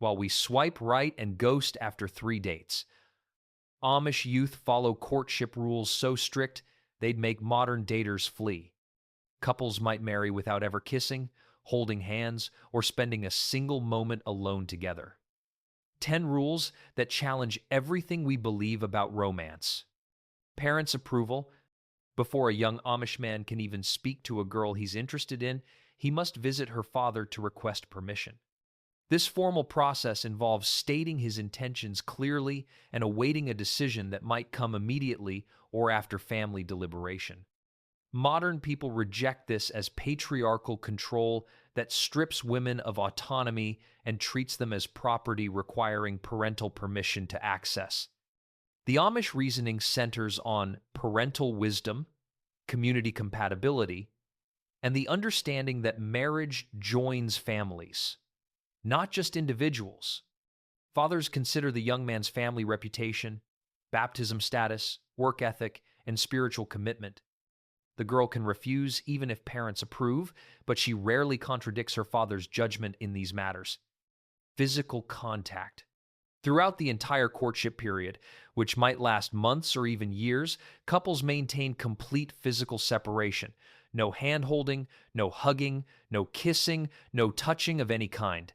while we swipe right and ghost after 3 dates. Amish youth follow courtship rules so strict they'd make modern daters flee. Couples might marry without ever kissing, holding hands, or spending a single moment alone together. 10 rules that challenge everything we believe about romance. Parents' approval. Before a young Amish man can even speak to a girl he's interested in, he must visit her father to request permission. This formal process involves stating his intentions clearly and awaiting a decision that might come immediately or after family deliberation. Modern people reject this as patriarchal control that strips women of autonomy and treats them as property requiring parental permission to access. The Amish reasoning centers on parental wisdom, community compatibility, and the understanding that marriage joins families, not just individuals. Fathers consider the young man's family reputation, baptism status, work ethic, and spiritual commitment. The girl can refuse even if parents approve, but she rarely contradicts her father's judgment in these matters. Physical contact. Throughout the entire courtship period, which might last months or even years, couples maintain complete physical separation. No hand-holding, no hugging, no kissing, no touching of any kind.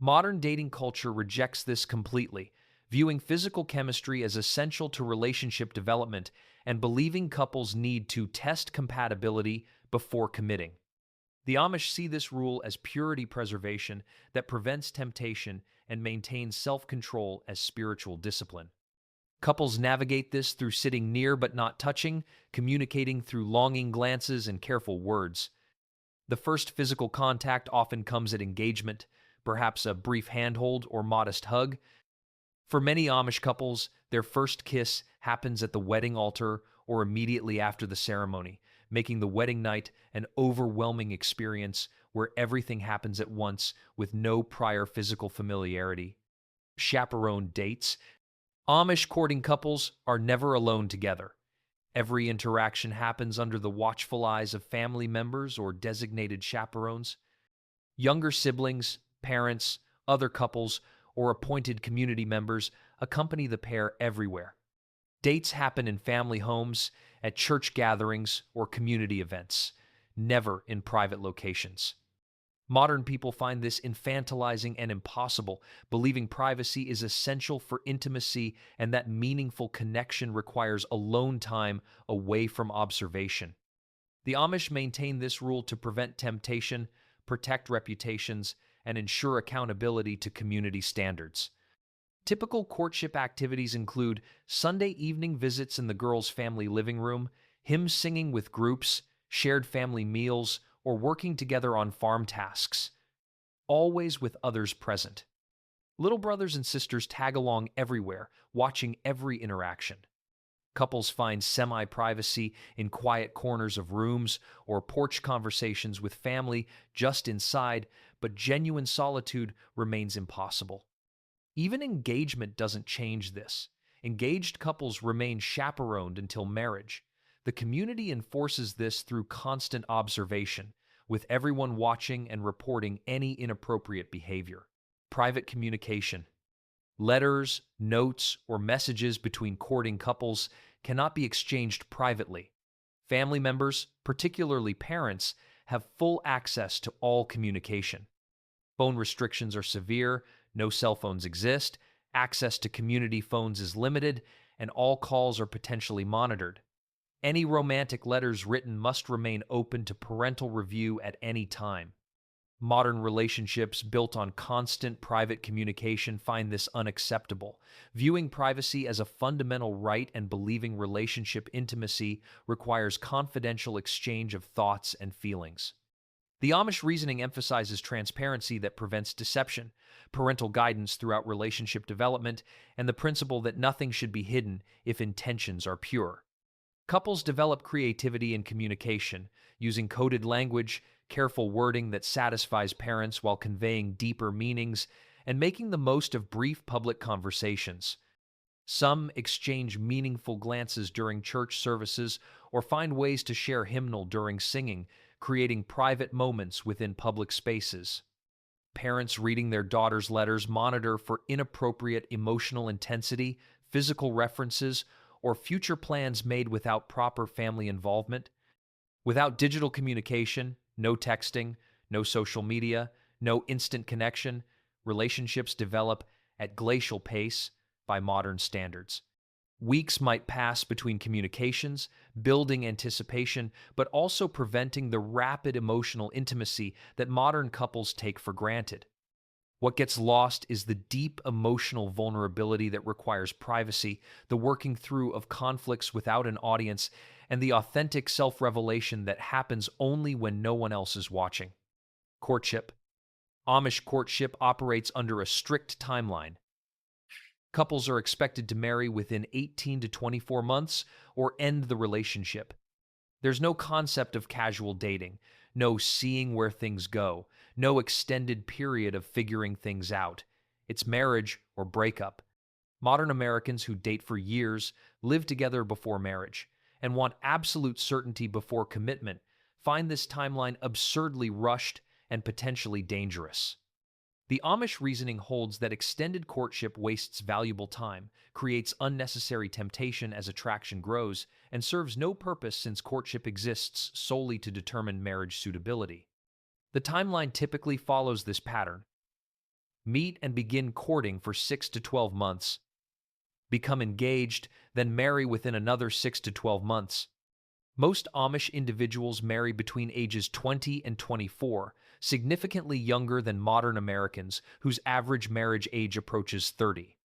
Modern dating culture rejects this completely, viewing physical chemistry as essential to relationship development and believing couples need to test compatibility before committing. The Amish see this rule as purity preservation that prevents temptation and maintains self-control as spiritual discipline. Couples navigate this through sitting near but not touching, communicating through longing glances and careful words. The first physical contact often comes at engagement, perhaps a brief handhold or modest hug. For many Amish couples, their first kiss happens at the wedding altar or immediately after the ceremony, making the wedding night an overwhelming experience where everything happens at once with no prior physical familiarity. Chaperoned dates. Amish courting couples are never alone together. Every interaction happens under the watchful eyes of family members or designated chaperones. Younger siblings, parents, other couples, or appointed community members accompany the pair everywhere. Dates happen in family homes, at church gatherings, or community events, never in private locations. Modern people find this infantilizing and impossible, believing privacy is essential for intimacy and that meaningful connection requires alone time away from observation. The Amish maintain this rule to prevent temptation, protect reputations, and ensure accountability to community standards. Typical courtship activities include Sunday evening visits in the girl's family living room, hymn singing with groups, shared family meals, or working together on farm tasks, always with others present. Little brothers and sisters tag along everywhere, watching every interaction. Couples find semi-privacy in quiet corners of rooms or porch conversations with family just inside, but genuine solitude remains impossible. Even engagement doesn't change this. Engaged couples remain chaperoned until marriage. The community enforces this through constant observation, with everyone watching and reporting any inappropriate behavior. Private communication. Letters, notes, or messages between courting couples cannot be exchanged privately. Family members, particularly parents, have full access to all communication. Phone restrictions are severe, no cell phones exist, access to community phones is limited, and all calls are potentially monitored. Any romantic letters written must remain open to parental review at any time. Modern relationships built on constant private communication find this unacceptable. Viewing privacy as a fundamental right and believing relationship intimacy requires confidential exchange of thoughts and feelings. The Amish reasoning emphasizes transparency that prevents deception, parental guidance throughout relationship development, and the principle that nothing should be hidden if intentions are pure. Couples develop creativity in communication, using coded language, careful wording that satisfies parents while conveying deeper meanings, and making the most of brief public conversations. Some exchange meaningful glances during church services or find ways to share hymnal during singing, creating private moments within public spaces. Parents reading their daughters' letters monitor for inappropriate emotional intensity, physical references, or future plans made without proper family involvement. Without digital communication, no texting, no social media, no instant connection, relationships develop at glacial pace by modern standards. Weeks might pass between communications, building anticipation, but also preventing the rapid emotional intimacy that modern couples take for granted. What gets lost is the deep emotional vulnerability that requires privacy, the working through of conflicts without an audience, and the authentic self-revelation that happens only when no one else is watching. Courtship. Amish courtship operates under a strict timeline. Couples are expected to marry within 18 to 24 months or end the relationship. There's no concept of casual dating, no seeing where things go, no extended period of figuring things out. It's marriage or breakup. Modern Americans who date for years, live together before marriage, and want absolute certainty before commitment find this timeline absurdly rushed and potentially dangerous. The Amish reasoning holds that extended courtship wastes valuable time, creates unnecessary temptation as attraction grows, and serves no purpose since courtship exists solely to determine marriage suitability. The timeline typically follows this pattern. Meet and begin courting for 6 to 12 months, become engaged, then marry within another 6 to 12 months. Most Amish individuals marry between ages 20 and 24, significantly younger than modern Americans, whose average marriage age approaches 30.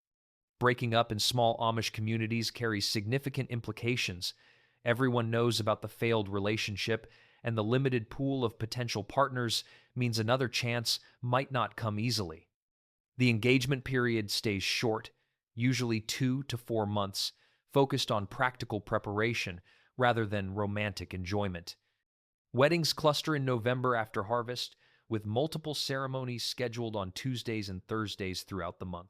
Breaking up in small Amish communities carries significant implications. Everyone knows about the failed relationship, and the limited pool of potential partners means another chance might not come easily. The engagement period stays short, usually 2 to 4 months, focused on practical preparation rather than romantic enjoyment. Weddings cluster in November after harvest, with multiple ceremonies scheduled on Tuesdays and Thursdays throughout the month.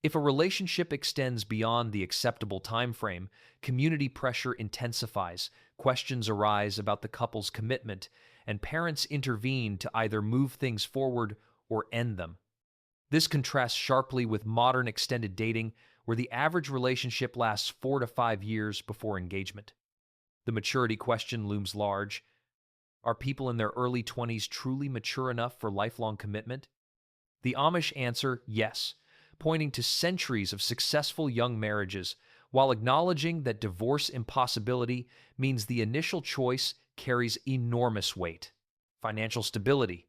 If a relationship extends beyond the acceptable time frame, community pressure intensifies, questions arise about the couple's commitment, and parents intervene to either move things forward or end them. This contrasts sharply with modern extended dating, where the average relationship lasts 4 to 5 years before engagement. The maturity question looms large. Are people in their early 20s truly mature enough for lifelong commitment? The Amish answer, yes, pointing to centuries of successful young marriages, while acknowledging that divorce impossibility means the initial choice carries enormous weight. Financial stability.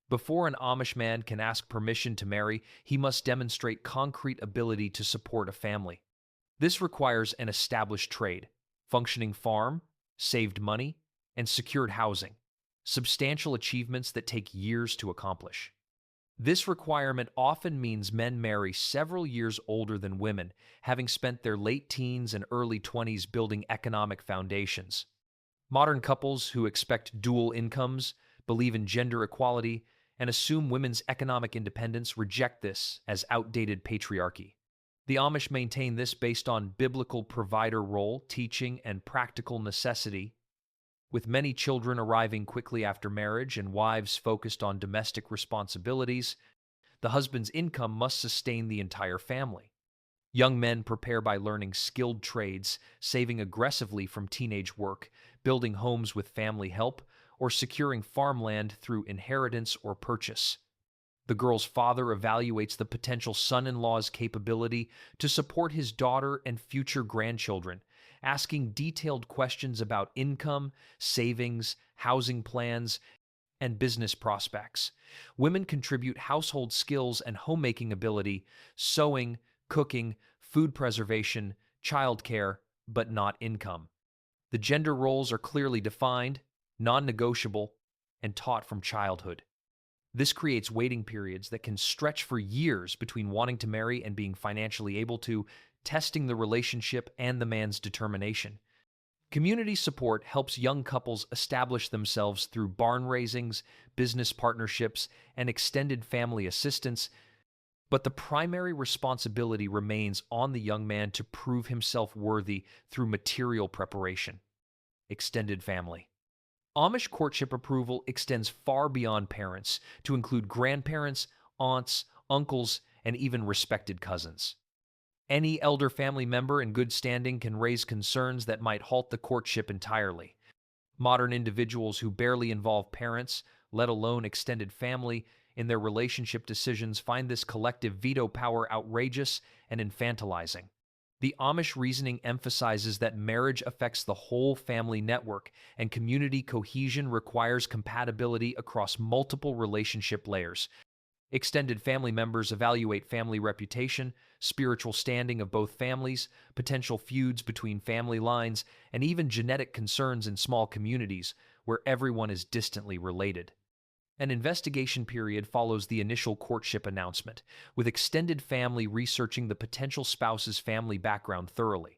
Before an Amish man can ask permission to marry, he must demonstrate concrete ability to support a family. This requires an established trade, functioning farm, saved money, and secured housing, substantial achievements that take years to accomplish. This requirement often means men marry several years older than women, having spent their late teens and early 20s building economic foundations. Modern couples who expect dual incomes, believe in gender equality, and assume women's economic independence reject this as outdated patriarchy. The Amish maintain this based on biblical provider role, teaching, and practical necessity, with many children arriving quickly after marriage and wives focused on domestic responsibilities. The husband's income must sustain the entire family. Young men prepare by learning skilled trades, saving aggressively from teenage work, building homes with family help, or securing farmland through inheritance or purchase. The girl's father evaluates the potential son-in-law's capability to support his daughter and future grandchildren, asking detailed questions about income, savings, housing plans, and business prospects. Women contribute household skills and homemaking ability, sewing, cooking, food preservation, childcare, but not income. The gender roles are clearly defined, non-negotiable, and taught from childhood. This creates waiting periods that can stretch for years between wanting to marry and being financially able to, testing the relationship and the man's determination. Community support helps young couples establish themselves through barn raisings, business partnerships, and extended family assistance, but the primary responsibility remains on the young man to prove himself worthy through material preparation. Extended family. Amish courtship approval extends far beyond parents to include grandparents, aunts, uncles, and even respected cousins. Any elder family member in good standing can raise concerns that might halt the courtship entirely. Modern individuals who barely involve parents, let alone extended family, in their relationship decisions find this collective veto power outrageous and infantilizing. The Amish reasoning emphasizes that marriage affects the whole family network, and community cohesion requires compatibility across multiple relationship layers. Extended family members evaluate family reputation, spiritual standing of both families, potential feuds between family lines, and even genetic concerns in small communities where everyone is distantly related. An investigation period follows the initial courtship announcement, with extended family researching the potential spouse's family background thoroughly.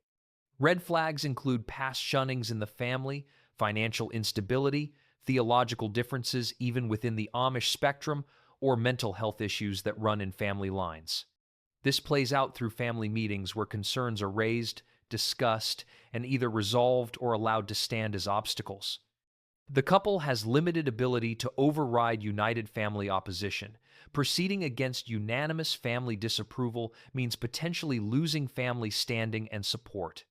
Red flags include past shunnings in the family, financial instability, theological differences even within the Amish spectrum, or mental health issues that run in family lines. This plays out through family meetings where concerns are raised, discussed, and either resolved or allowed to stand as obstacles. The couple has limited ability to override united family opposition. Proceeding against unanimous family disapproval means potentially losing family standing and support.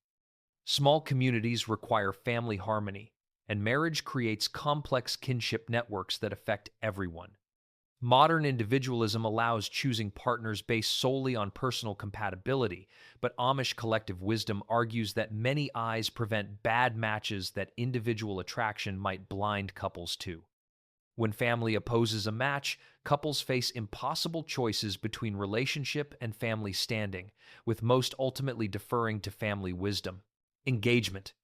Small communities require family harmony, and marriage creates complex kinship networks that affect everyone. Modern individualism allows choosing partners based solely on personal compatibility, but Amish collective wisdom argues that many eyes prevent bad matches that individual attraction might blind couples to. When family opposes a match, couples face impossible choices between relationship and family standing, with most ultimately deferring to family wisdom. Engagement.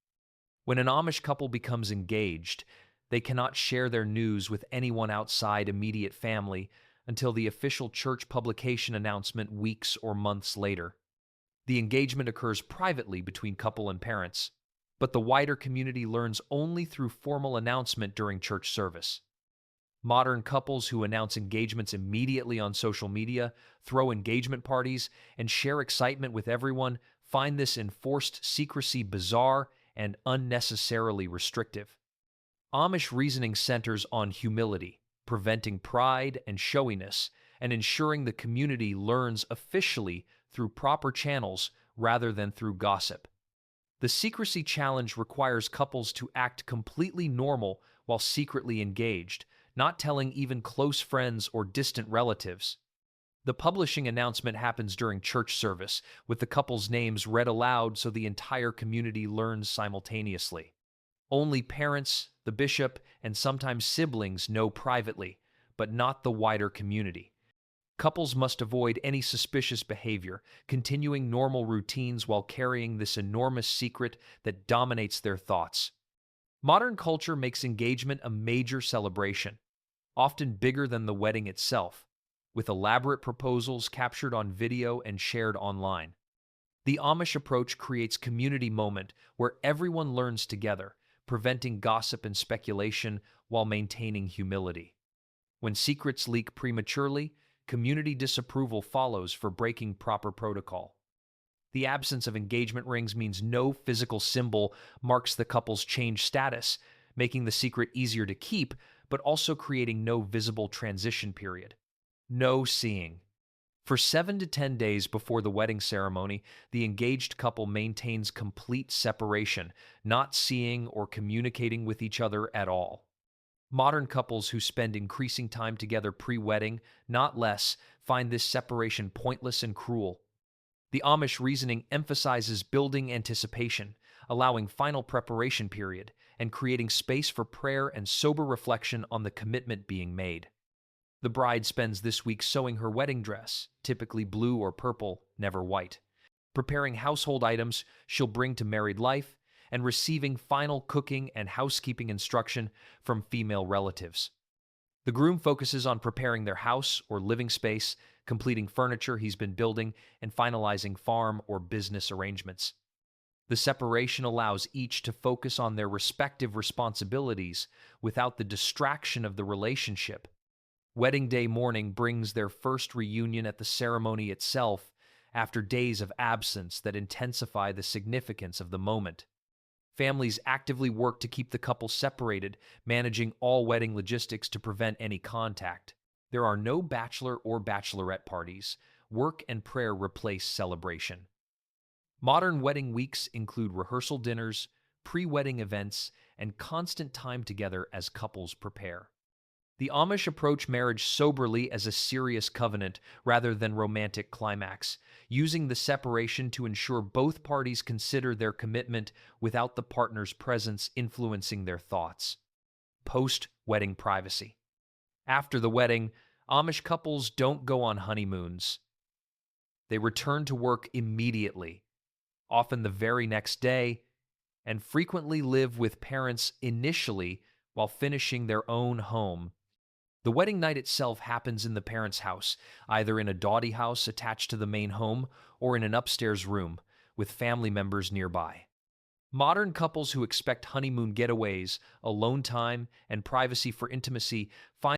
When an Amish couple becomes engaged, they cannot share their news with anyone outside immediate family until the official church publication announcement weeks or months later. The engagement occurs privately between couple and parents, but the wider community learns only through formal announcement during church service. Modern couples who announce engagements immediately on social media, throw engagement parties, and share excitement with everyone find this enforced secrecy bizarre and unnecessarily restrictive. Amish reasoning centers on humility, preventing pride and showiness, and ensuring the community learns officially through proper channels rather than through gossip. The secrecy challenge requires couples to act completely normal while secretly engaged, not telling even close friends or distant relatives. The publishing announcement happens during church service, with the couple's names read aloud so the entire community learns simultaneously. Only parents, the bishop, and sometimes siblings know privately, but not the wider community. Couples must avoid any suspicious behavior, continuing normal routines while carrying this enormous secret that dominates their thoughts. Modern culture makes engagement a major celebration, often bigger than the wedding itself, with elaborate proposals captured on video and shared online. The Amish approach creates community moment where everyone learns together, preventing gossip and speculation while maintaining humility. When secrets leak prematurely, community disapproval follows for breaking proper protocol. The absence of engagement rings means no physical symbol marks the couple's changed status, making the secret easier to keep, but also creating no visible transition period. No seeing. For 7 to 10 days before the wedding ceremony, the engaged couple maintains complete separation, not seeing or communicating with each other at all. Modern couples who spend increasing time together pre-wedding, not less, find this separation pointless and cruel. The Amish reasoning emphasizes building anticipation, allowing final preparation period, and creating space for prayer and sober reflection on the commitment being made. The bride spends this week sewing her wedding dress, typically blue or purple, never white, preparing household items she'll bring to married life, and receiving final cooking and housekeeping instruction from female relatives. The groom focuses on preparing their house or living space, completing furniture he's been building, and finalizing farm or business arrangements. The separation allows each to focus on their respective responsibilities without the distraction of the relationship. Wedding day morning brings their first reunion at the ceremony itself after days of absence that intensify the significance of the moment. Families actively work to keep the couple separated, managing all wedding logistics to prevent any contact. There are no bachelor or bachelorette parties. Work and prayer replace celebration. Modern wedding weeks include rehearsal dinners, pre-wedding events, and constant time together as couples prepare. The Amish approach marriage soberly as a serious covenant rather than romantic climax, using the separation to ensure both parties consider their commitment without the partner's presence influencing their thoughts. Post-wedding privacy. After the wedding, Amish couples don't go on honeymoons. They return to work immediately, often the very next day, and frequently live with parents initially while finishing their own home. The wedding night itself happens in the parents' house, either in a dowdy house attached to the main home or in an upstairs room, with family members nearby. Modern couples who expect honeymoon getaways, alone time, and privacy for intimacy find